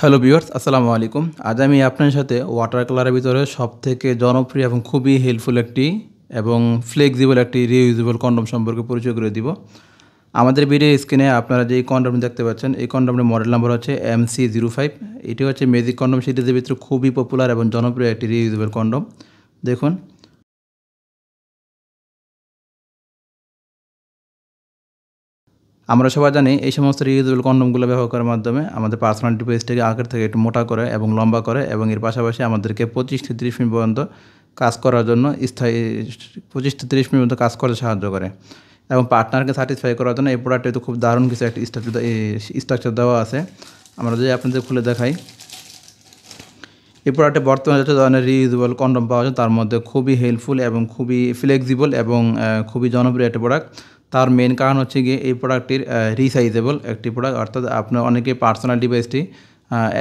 Hello viewers, আসসালামু আলাইকুম। আজ আমি আপনার সাথে ওয়াটার কালারের ভিতরে সবথেকে জনপ্রিয় এবং খুবই হেল্পফুল একটি এবং ফ্লেক্সিবল একটি রিইউজেবল কন্ডম সম্পর্কে পরিচয় করে দিব। আমাদের ভিডিও স্ক্রিনে আপনারা যে কন্ডমটি দেখতে পাচ্ছেন, এই কন্ডমটির মডেল নাম্বার হচ্ছে MC05। এটি হচ্ছে ম্যাজিক কন্ডম সিরিজের ভিতরে খুবই পপুলার এবং জনপ্রিয় একটি রিইউজেবল কন্ডম। দেখুন, আমরা সবাই জানি এই সমস্ত রিউজেবল কন্ডমগুলো ব্যবহার করার মাধ্যমে আমাদের পার্সোনাল ডিভাইসটাকে আগের থেকে একটু মোটা করে এবং লম্বা করে এবং এর পাশাপাশি আমাদেরকে 25 থেকে 30 মিনিট পর্যন্ত কাজ করার জন্য স্থায়ী 25 থেকে 30 মিনিট পর্যন্ত কাজ করতে সাহায্য করে এবং পার্টনারকে স্যাটিসফাই করার জন্য এই প্রোডাক্টে তো খুব দারুণ কিছু একটা স্ট্রাকচার দেওয়া আছে। আমরা যদি আপনাদের খুলে দেখাই, এই প্রোডাক্টে বর্তমানে যত ধরনের রিউজেবল কন্ডম পাওয়া যায় তার মধ্যে খুবই হেল্পফুল এবং খুবই ফ্লেক্সিবল এবং খুবই জনপ্রিয় একটা প্রোডাক্ট। তার মেন কারণ হচ্ছে গিয়ে এই প্রোডাক্টটির রিসাইজেবল একটি প্রোডাক্ট, অর্থাৎ আপনার অনেকে পার্সোনাল ডিভাইসটি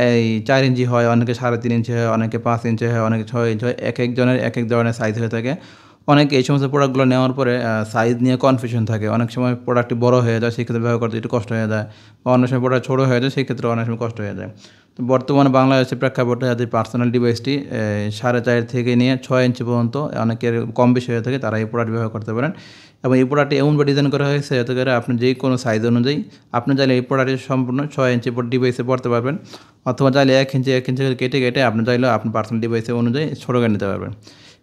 এই 4 ইঞ্চি হয়, অনেকে 3.5 ইঞ্চি হয়, অনেকে 5 ইঞ্চি হয়, অনেকে 6 ইঞ্চি হয়। এক একজনের এক এক ধরনের সাইজ হয়ে থাকে। অনেকে এই সমস্ত প্রোডাক্টগুলো নেওয়ার পরে সাইজ নিয়ে কনফিউশন থাকে। অনেক সময় প্রোডাক্টটি বড় হয়ে যায়, সেক্ষেত্রে ব্যবহার করতে একটু কষ্ট হয়ে যায়, বা অনেক সময় প্রোডাক্ট ছোটো হয়ে যায়, সেক্ষেত্রে অনেক সময় কষ্ট হয়ে যায়। তো বর্তমানে বাংলাদেশের প্রেক্ষাপটে যাদের পার্সোনাল ডিভাইসটি 4.5 থেকে নিয়ে 6 ইঞ্চি পর্যন্ত অনেকের কম বেশি হয়ে থাকে, তারা এই প্রোডাক্ট ব্যবহার করতে পারেন। এবং এই প্রোডাক্টটি এমনভাবে ডিজাইন করা হয়েছে যাতে করে আপনি যে কোনো সাইজ অনুযায়ী আপনি চাইলে এই প্রোডাক্টটি সম্পূর্ণ 6 ইঞ্চি ডিভাইসে পড়তে পারবেন, অথবা চাইলে 1 ইঞ্চি কেটে কেটে আপনি চাইলেও আপনার পার্সোনাল ডিভাইসে অনুযায়ী ছোটো করে নিতে পারবেন।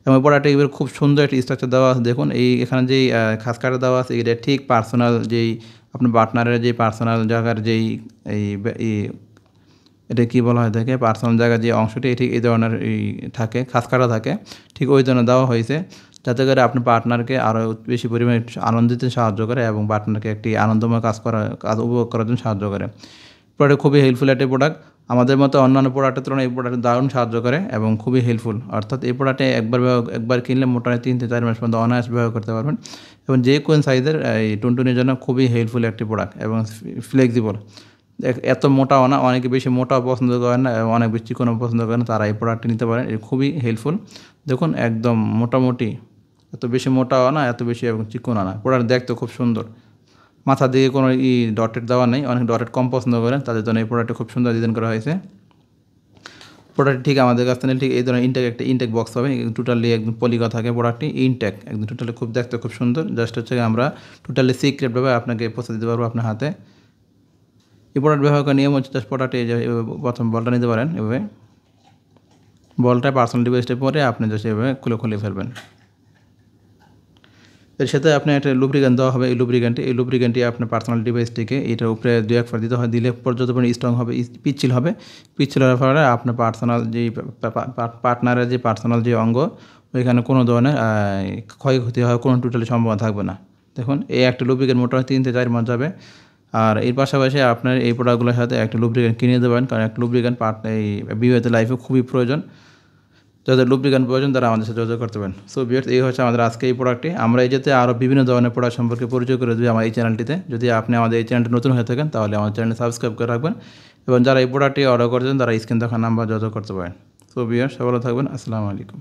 এবং প্রোডাক্টে এবার খুব সুন্দর একটি স্ট্রাকচার দেওয়া আছে। দেখুন, এই এখানে যেই খাস কাটা দেওয়া আছে, এটা ঠিক পার্সোনাল যেই আপনার পার্টনারের যে পার্সোনাল জায়গার যেই এই এটা কী বলা হয় থাকে, পার্সোনাল জায়গার যে অংশটি ঠিক এই ধরনের থাকে, খাস কাটা থাকে, ঠিক ওই জন্য দেওয়া হয়েছে যাতে করে আপনার পার্টনারকে আরও বেশি পরিমাণে আনন্দ দিতে সাহায্য করে এবং পার্টনারকে একটি আনন্দময় কাজ উপভোগ করার জন্য সাহায্য করে। প্রোডাক্ট খুবই হেল্পফুল একটি প্রোডাক্ট। আমাদের মতো অন্যান্য প্রোডাক্টের তুলনায় এই প্রোডাক্ট দারুণ সাহায্য করে এবং খুবই হেল্পফুল। অর্থাৎ এই প্রোডাক্টে একবার কিনলে মোটামুটি 3 থেকে 4 মাস পর্যন্ত অনায়াসে ব্যবহার করতে পারবেন এবং যে কোন সাইজের এই টুনটুনির জন্য খুবই হেল্পফুল একটি প্রোডাক্ট এবং ফ্লেক্সিবল। এত মোটাও না, অনেকে বেশি মোটাও পছন্দ করেন না এবং অনেক বেশি চিকনও পছন্দ করেন, তারা এই প্রোডাক্টটি নিতে পারেন। এটা খুবই হেল্পফুল। দেখুন, একদম মোটামুটি, এত বেশি মোটাও না, এত বেশি এবং চিকনও না। প্রোডাক্ট দেখতে খুব সুন্দর। মাথা দিয়ে কোনো ডটেড দেওয়া নেই, অনেক ডটেড কম পছন্দ করেন, তাদের জন্য এই প্রোডাক্টটা খুব সুন্দর ডিজাইন করা হয়েছে। প্রোডাক্ট ঠিক আমাদের কাছ থেকে ঠিক এই ধরনের একটা ইনটেক বক্স পাবেন। টোটালি একদম পলিগা থাকে প্রোডাক্টটি, ইনটেক একদম টোটালি খুব দেখতে খুব সুন্দর। জাস্ট হচ্ছে আমরা টোটালি সিক্রেটভাবে আপনাকে পৌঁছে দিতে পারবো আপনার হাতে। এই প্রোডাক্ট ব্যবহার করার নিয়ম হচ্ছে, জাস্ট প্রোডাক্টে যে প্রথম বলটা নিতে পারেন, এভাবে বলটা পার্সোনাল ডিভাইসটা পরে আপনি জাস্ট এভাবে খুলে ফেলবেন। এর সাথে আপনার একটা লুব্রিকেন্ট দেওয়া হবে। এই লুব্রিকেন্টটি আপনার পার্সোনাল ডিভাইসটিকে এটার উপরে 2-1 বার দিতে হয়। দিলে যত পরিমাণে স্ট্রং হবে, পিচ্ছিল হবে। পিচ্ছিল হওয়ার ফলে আপনার পার্সোনাল যেই পার্টনারের যে পার্সোনাল যে অঙ্গ, ওইখানে কোনো ধরনের ক্ষয়ক্ষতি হওয়ার কোনো টোটালি সম্ভাবনা থাকবে না। দেখুন, এই একটা লুব্রিকেন্ট মোটামুটি 3 থেকে 4 মাস যাবে। আর এর পাশাপাশি আপনার এই প্রোডাক্টগুলোর সাথে একটা লুব্রিকেন্ট কিনে দেবেন, কারণ একটা লুব্রিকেন্ট এই বিবাহিত লাইফে খুবই প্রয়োজন। যাদের লুব্রিকেন্ট প্রয়োজন তারা আমাদের সাথে যোগাযোগ করতে পারেন। সো ভিউয়ার্স, এই হচ্ছে আমাদের আজকে এই প্রোডাক্টটি। আমরা এই যাতে আরও বিভিন্ন ধরনের প্রোডাক্ট সম্পর্কে পরিচয় করে দিই আমার এই চ্যানেলটিতে। যদি আপনি আমাদের এই চ্যানেলটি নতুন হয়ে থাকেন তাহলে আমাদের চ্যানেল সাবস্ক্রাইব করে রাখবেন এবং যারা এই প্রোডাক্টটি অর্ডার করছেন তারা স্ক্রিন দেখা নাম্বার যোগাযোগ করতে পারেন। সো ভিউয়ার্স, ভালো থাকবেন। আসসালামু আলাইকুম।